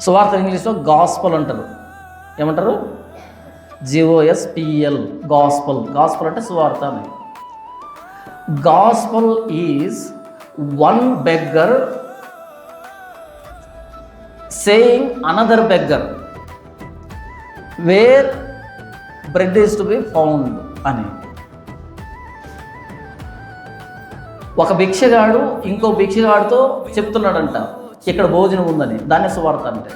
సువార్త ఇంగ్లీష్లో గాస్పల్ అంటారు. ఏమంటారు? GOSPEL, gospel. గాస్పల్ అంటే సువార్త అని. Gospel is one beggar saying another beggar where bread is to be found అని. ఒక భిక్షగాడు ఇంకో భిక్షగాడితో చెప్తున్నాడంట ఇక్కడ భోజనం ఉందని. దాన్ని సువార్త అంటే.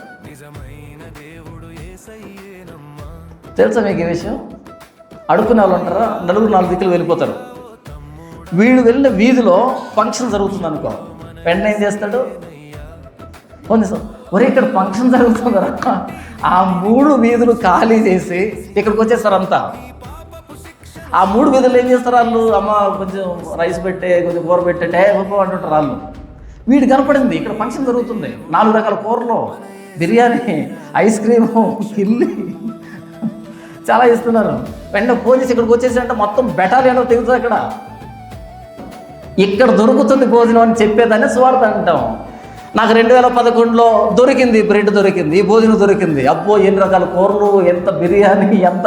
తెలుసా మీకు ఈ విషయం? అడుక్కునే వాళ్ళు ఉంటారా, నలుగురు 4 దిక్కులు వెళ్ళిపోతారు. వీడు వెళ్ళిన వీధిలో ఫంక్షన్ జరుగుతుంది అనుకో, వెంటనే ఏం చేస్తాడు? ఫోన్ చేస్తాడు, ఒరే ఇక్కడ ఫంక్షన్ జరుగుతుందరా. ఆ 3 వీధులు ఖాళీ చేసి ఇక్కడికి వచ్చేస్తారు అంతా. ఆ 3 వీధులు ఏం చేస్తారు వాళ్ళు? అమ్మ కొంచెం రైస్ పెట్టే, కొంచెం కూర పెట్టే అంటుంటారు వాళ్ళు. వీడు కనపడింది ఇక్కడ ఫంక్షన్ జరుగుతుంది, 4 రకాల కూరలు, బిర్యానీ, ఐస్ క్రీము, కిల్లి చాలా ఇస్తున్నారు. వెంటనే ఫోన్ చేసి ఇక్కడికి వచ్చేసి మొత్తం బెటాలియన్ తెగుతుంది అక్కడ. ఇక్కడ దొరుకుతుంది భోజనం అని చెప్పేదాన్ని సువార్త అంటాం. నాకు 2011లో దొరికింది, బ్రెడ్ దొరికింది, ఈ భోజనం దొరికింది. అబ్బో ఎన్ని రకాల కూరలు, ఎంత బిర్యానీ, ఎంత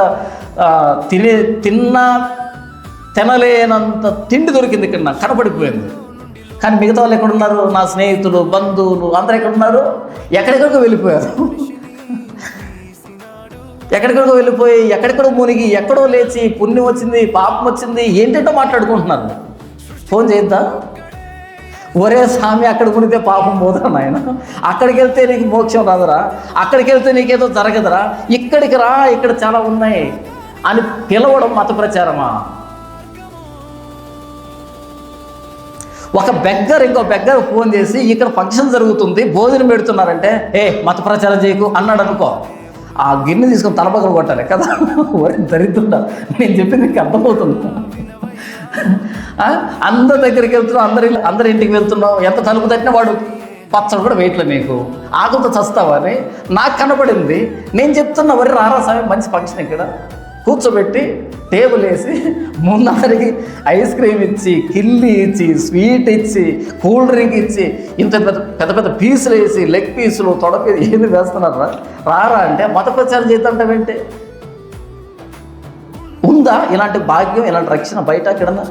తిన్నా తినలేనంత తిండి దొరికింది ఇక్కడ. నాకు కనపడిపోయింది. కానీ మిగతా వాళ్ళు ఎక్కడున్నారు? నా స్నేహితులు, బంధువులు అందరూ ఎక్కడున్నారు? ఎక్కడెక్కడికో వెళ్ళిపోయారు. ఎక్కడెక్కడికో వెళ్ళిపోయి ఎక్కడెక్కడో మునిగి ఎక్కడో లేచి పుణ్యం వచ్చింది, పాపం వచ్చింది, ఏంటంటో మాట్లాడుకుంటున్నారు. ఫోన్ చేద్దా? ఒరే స్వామి అక్కడ మునిగితే పాపం పోదురా నాయన, అక్కడికి వెళ్తే నీకు మోక్షం రాదురా, అక్కడికి వెళ్తే నీకేదో జరగదురా, ఇక్కడికి రా, ఇక్కడ చాలా ఉన్నాయి అని పిలవడం మత ప్రచారమా? ఒక బెగ్గర్ ఇంకో బెగ్గర్ ఫోన్ చేసి ఇక్కడ ఫంక్షన్ జరుగుతుంది, భోజనం పెడుతున్నారంటే మత ప్రచారం చేయకు అన్నాడు అనుకో, ఆ గిన్నె తీసుకొని తలపగలు కొట్టాలి కదా. ఒరే దరిద్రుడా, నేను చెప్పింది నీకు అర్థమవుతుంది. అందరి దగ్గరికి వెళ్తున్నావు, అందరి ఇంటికి వెళ్తున్నావు, ఎంత తలుపు తట్టినా వాడు పచ్చడి కూడా వెయిట్లో నీకు ఆకులతో చస్తావా అని నాకు కనపడింది. నేను చెప్తున్నా వరి రారా స్వామి మంచి ఫంక్షన్ ఇక్కడ కూర్చోబెట్టి టేబుల్ వేసి ముందరికి ఐస్ క్రీమ్ ఇచ్చి, కిల్లి ఇచ్చి, స్వీట్ ఇచ్చి, కూల్ డ్రింక్ ఇచ్చి, ఇంత పెద్ద పెద్ద పీసులు వేసి, లెగ్ పీసులు, తొడపీసు ఏది వేస్తున్నారా? రారా అంటే మత ప్రచారం చేద్దాంటే ఉందా ఇలాంటి భాగ్యం, ఇలాంటి రక్షణ బయట ఎక్కడన్నా?